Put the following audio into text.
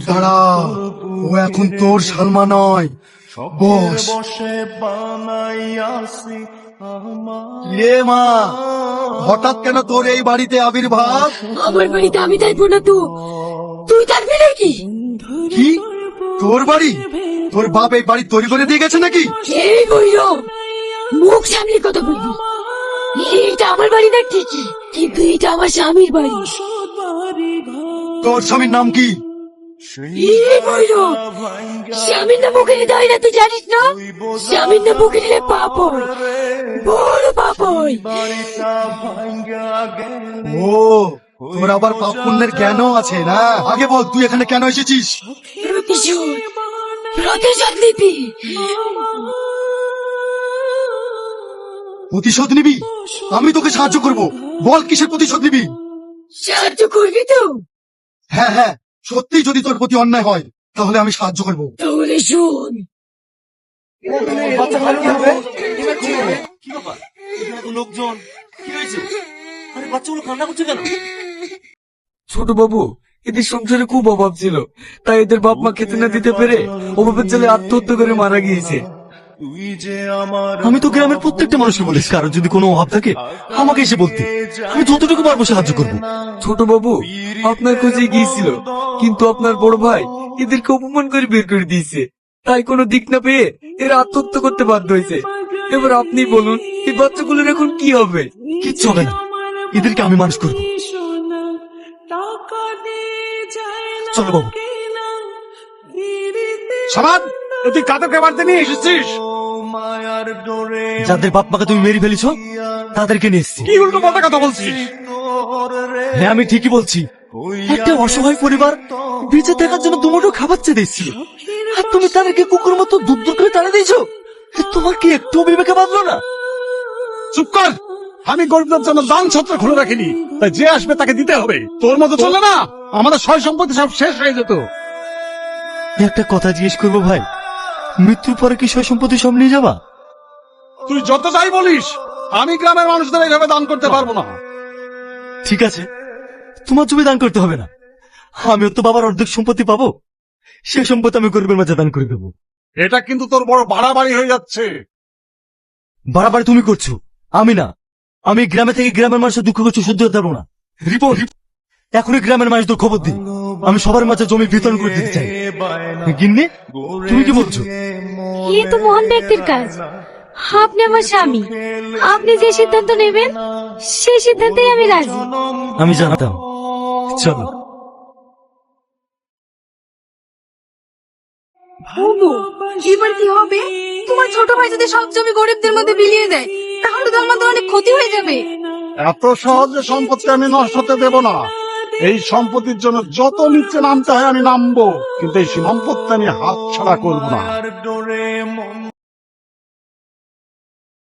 দাঁড়া, ও এখন তোর সালমা নয়, বস। রে মা, হঠাৎ কেন তোর এই বাড়িতে আবির্ভাব? আমার বাড়িতে আমি থাকবো না তো তুই থাকবি নাকি? কি তোর বাড়ি? তোর বাপ এই বাড়ি তৈরি করে দিয়ে গেছে নাকি? এই বইল, মুখ সামনে কথা বলবি। এটা আমার বাড়ি না ঠিকই, কিন্তু এটা আমার স্বামীর বাড়ি। তোর স্বামীর নাম কি? এই বইল, স্বামীর নাম মুখে নিতে হয় না, তুই জানিস না? স্বামীর নাম মুখে নিলে পাপ হয়, বড় পাপ হয়। ও, তোর আবার পাপ পুণ্যের জ্ঞানও আছে না? আগে বল, তুই এখানে কেন এসেছিস? প্রতিশোধ, প্রতিশোধ নিবি। প্রতিশোধ নিবি? আমি তোকে সাহায্য করব, বল কিসের প্রতিশোধ নিবি? সাহায্য করবি তো? হ্যাঁ হ্যাঁ, সত্যি যদি তোর প্রতি অন্যায় হয় তাহলে আমি সাহায্য করব। তাহলে শোন। লোকজন কি হয়েছে? আরে বাচ্চাগুলো কান্না করছে কেন? ছোট বাবু, এদের সংসারে খুব অভাব ছিল, তাই এদের বাপ মা খেতে না দিতে পেরে অভাবের ছেলে আত্মহত্যা করে মারা গিয়েছে। আমি তো গ্রামের প্রত্যেকটা মানুষকে বলেছি, কারোর যদি কোনো অভাব থাকে আমাকে এসে বলতে, আমি যতটুকু পারবো সাহায্য করবো। ছোট বাবু আপনার খোঁজে গিয়েছিল, কিন্তু আপনার বড় ভাই এদেরকে অপমান করে বের করে দিয়েছে, তাই কোনো দিক না পেয়ে এরা আত্মহত্যা করতে বাধ্য হয়েছে। এবার আপনি বলুন, এই বাচ্চাগুলোর এখন কি হবে? কিচ্ছু হবে না, এদেরকে আমি মানুষ করবো। চলো বাবু। সাবান, তুই কাদেরকে মারতে নিয়ে এসেছিস? যাদের বাপ মাকে তুমি মেরে ফেলেছ তাদেরকে নিয়ে এসছি। কি উল্টো পাল্টা কথা বলছিস? হ্যাঁ আমি ঠিকই বলছি, একটা অসহায় পরিবার বেঁচে থাকার জন্য দুমুঠো খাবার চেয়ে দিচ্ছিল, আর তুমি তাদেরকে কুকুর মতো দূর দূর করে তাড়া দিয়েছো। তোমার কি একটু বিবেকে বাঁধলো না? চুপ কর, আমি গরিবদের জন্য দান ছত্র খুলে রাখিনি, তাই যে আসবে তাকে দিতে হবে। তোর মতো চলে না, আমাদের সয় সম্পত্তি সব শেষ হয়ে যেত। একটা কথা জিজ্ঞেস করবো ভাই, মৃত্যুর পরে কি সয় সম্পত্তি সব নিয়ে যাবা? তুই যত যাই বলিস, আমি গ্রামের মানুষদের এইভাবে দান করতে পারবো না। ঠিক আছে, তোমার জমি দান করতে হবে না, আমিও তো বাবার অর্ধেক সম্পত্তি পাবো, সে সম্পত্তি আমি গরিবের মাঝে দান করে দেবো। এটা কিন্তু তোর বড় বাড়াবাড়ি হয়ে যাচ্ছে। বাড়াবাড়ি তুমি করছো, আমি না। আমি গ্রামে থেকে গ্রামের মানুষের দুঃখ করছি সহ্য করতে পারবো না। রিপোর্ট, এখনই গ্রামের মানুষদের খবর দিই, আমি সবার মাঝে জমি বিতরণ করে দিতে চাই। গিন্নি, তুমি কি বলছো? এ তো মহান ব্যক্তির কাজ, আপনি আমার স্বামী, আপনি যে সিদ্ধান্ত নেবেন সেই সিদ্ধান্তেই আমি রাজি। আমি জানতাম। চলো। ওগো, এবার কি হবে? তোমার ছোট ভাই যদি সব জমি গরিবদের মধ্যে বিলিয়ে দেয়, তাহলে তো আমাদের অনেক ক্ষতি হয়ে যাবে। এত সহজে সম্পত্তি আমি নষ্ট হতে দেব না। এই সম্পত্তির জন্য যত নিচে নামতে হয় আমি নামবো, কিন্তু এই সম্পত্তি আমি হাত ছাড়া করবো না।